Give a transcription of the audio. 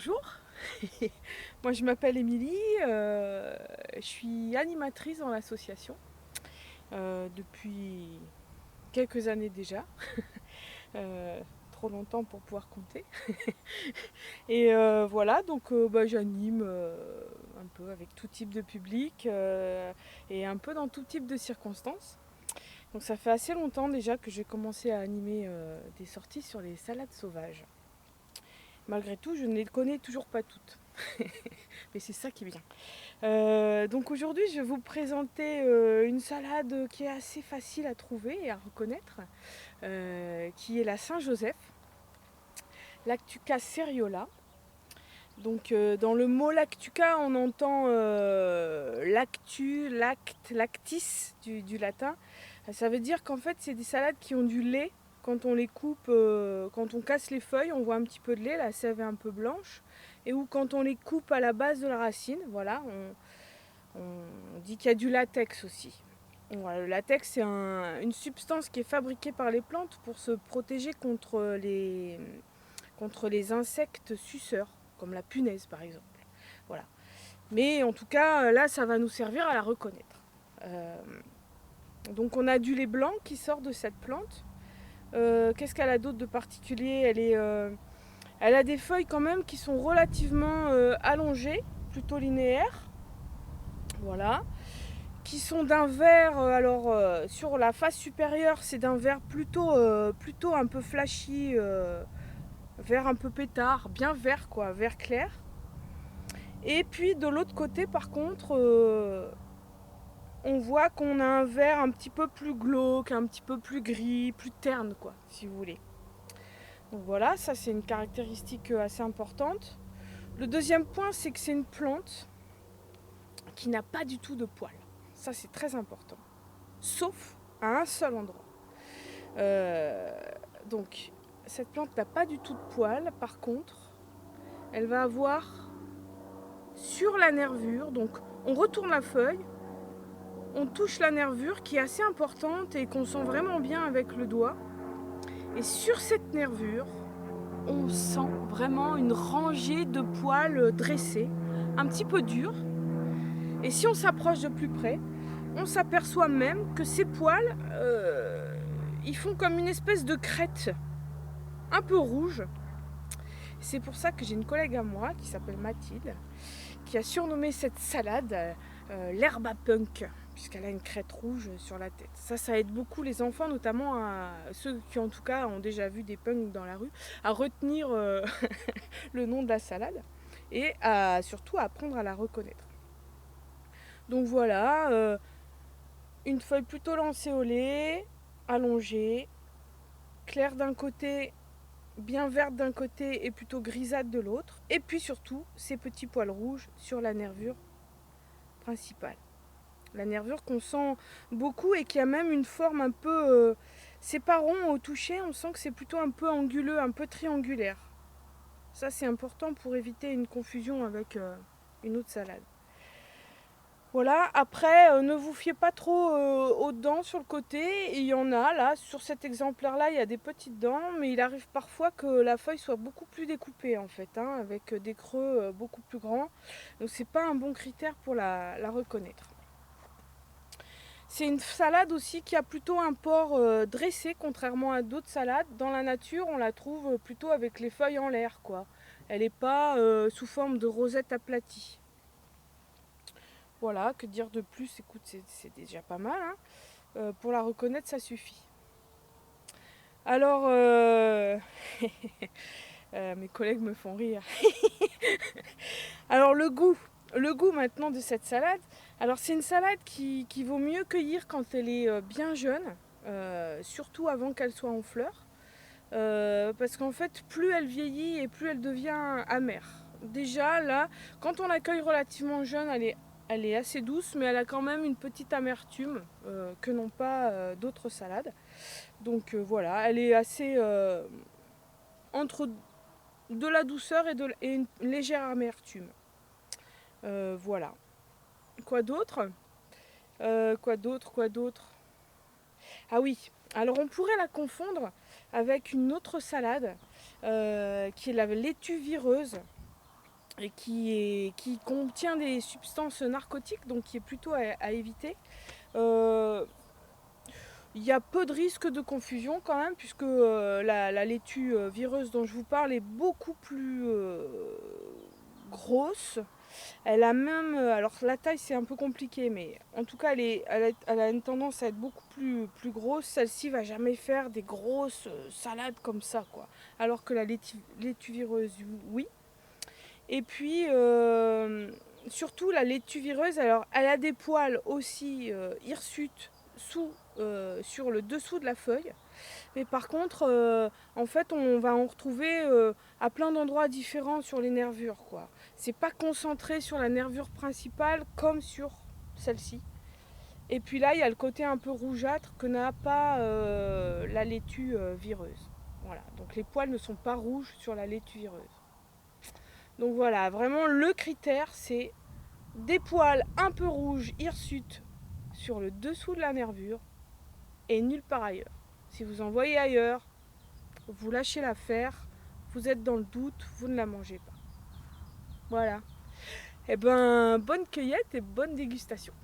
bonjour, moi je m'appelle Émilie, je suis animatrice dans l'association depuis quelques années déjà, trop longtemps pour pouvoir compter. Et voilà, donc j'anime un peu avec tout type de public et un peu dans tout type de circonstances. Donc ça fait assez longtemps déjà que j'ai commencé à animer des sorties sur les salades sauvages. Malgré tout, je ne les connais toujours pas toutes. Mais c'est ça qui est bien. Donc aujourd'hui, je vais vous présenter une salade qui est assez facile à trouver et à reconnaître, qui est la Saint-Joseph, Lactuca seriola. Donc dans le mot lactuca, on entend lactu, lact, lactis du latin. Ça veut dire qu'en fait, c'est des salades qui ont du lait. Quand on les coupe, quand on casse les feuilles, on voit un petit peu de lait, la sève est un peu blanche. Et ou quand on les coupe à la base de la racine, voilà, on dit qu'il y a du latex aussi. Voilà, le latex, c'est une substance qui est fabriquée par les plantes pour se protéger contre les insectes suceurs, comme la punaise par exemple. Voilà. Mais en tout cas, là, ça va nous servir à la reconnaître. Euh, donc on a du lait blanc qui sort de cette plante. Qu'est-ce qu'elle a d'autre de particulier? Elle a des feuilles quand même qui sont relativement allongées, plutôt linéaires. Voilà. Qui sont d'un vert, sur la face supérieure, c'est d'un vert plutôt un peu flashy, vert un peu pétard, bien vert quoi, vert clair. Et puis de l'autre côté, par contre, on voit qu'on a un vert un petit peu plus glauque, un petit peu plus gris, plus terne quoi, si vous voulez. Donc voilà, ça c'est une caractéristique assez importante. Le deuxième point, c'est que c'est une plante qui n'a pas du tout de poils. Ça c'est très important. Sauf à un seul endroit. Euh, donc cette plante n'a pas du tout de poils. Par contre, elle va avoir sur la nervure, donc on retourne la feuille, on touche la nervure qui est assez importante et qu'on sent vraiment bien avec le doigt. Et sur cette nervure, on sent vraiment une rangée de poils dressés, un petit peu durs. Et si on s'approche de plus près, on s'aperçoit même que ces poils, ils font comme une espèce de crête, un peu rouge. C'est pour ça que j'ai une collègue à moi qui s'appelle Mathilde, qui a surnommé cette salade l'herbe à punk, puisqu'elle a une crête rouge sur la tête. Ça aide beaucoup les enfants, notamment ceux qui en tout cas ont déjà vu des punks dans la rue, à retenir le nom de la salade et surtout à apprendre à la reconnaître. Donc voilà, une feuille plutôt lancéolée, allongée, claire d'un côté, bien verte d'un côté et plutôt grisâtre de l'autre. Et puis surtout, ces petits poils rouges sur la nervure principale. La nervure qu'on sent beaucoup et qui a même une forme un peu... c'est pas rond au toucher, on sent que c'est plutôt un peu anguleux, un peu triangulaire. Ça c'est important pour éviter une confusion avec une autre salade. Voilà, après, ne vous fiez pas trop aux dents sur le côté. Il y en a, là, sur cet exemplaire-là, il y a des petites dents, mais il arrive parfois que la feuille soit beaucoup plus découpée, en fait, hein, avec des creux beaucoup plus grands. Donc c'est pas un bon critère pour la reconnaître. C'est une salade aussi qui a plutôt un port dressé, contrairement à d'autres salades. Dans la nature, on la trouve plutôt avec les feuilles en l'air, quoi. Elle n'est pas sous forme de rosette aplatie. Voilà, que dire de plus? Écoute, c'est déjà pas mal, hein. Pour la reconnaître, ça suffit. Alors, mes collègues me font rire. Alors, le goût maintenant de cette salade. Alors, c'est une salade qui vaut mieux cueillir quand elle est bien jeune, surtout avant qu'elle soit en fleurs. Parce qu'en fait, plus elle vieillit et plus elle devient amère. Déjà, là, quand on la cueille relativement jeune, elle est assez douce, mais elle a quand même une petite amertume que n'ont pas d'autres salades. Donc voilà, elle est assez entre de la douceur et une légère amertume. Voilà. Quoi d'autre? Quoi d'autre? Ah oui, alors on pourrait la confondre avec une autre salade qui est la laitue vireuse. et qui contient des substances narcotiques, donc qui est plutôt à éviter. Il y a peu de risques de confusion quand même, puisque la laitue vireuse dont je vous parle est beaucoup plus grosse. Elle a même, alors la taille c'est un peu compliqué, mais en tout cas elle a une tendance à être beaucoup plus grosse. Celle-ci va jamais faire des grosses salades comme ça, quoi. Alors que la laitue vireuse, oui. Et puis surtout la laitue vireuse, alors elle a des poils aussi hirsutes sur le dessous de la feuille. Mais par contre, en fait, on va en retrouver à plein d'endroits différents sur les nervures, quoi. C'est pas concentré sur la nervure principale comme sur celle-ci. Et puis là, il y a le côté un peu rougeâtre que n'a pas la laitue vireuse. Voilà. Donc les poils ne sont pas rouges sur la laitue vireuse. Donc voilà, vraiment le critère, c'est des poils un peu rouges, hirsutes, sur le dessous de la nervure et nulle part ailleurs. Si vous en voyez ailleurs, vous lâchez l'affaire, vous êtes dans le doute, vous ne la mangez pas. Voilà. Eh ben, bonne cueillette et bonne dégustation.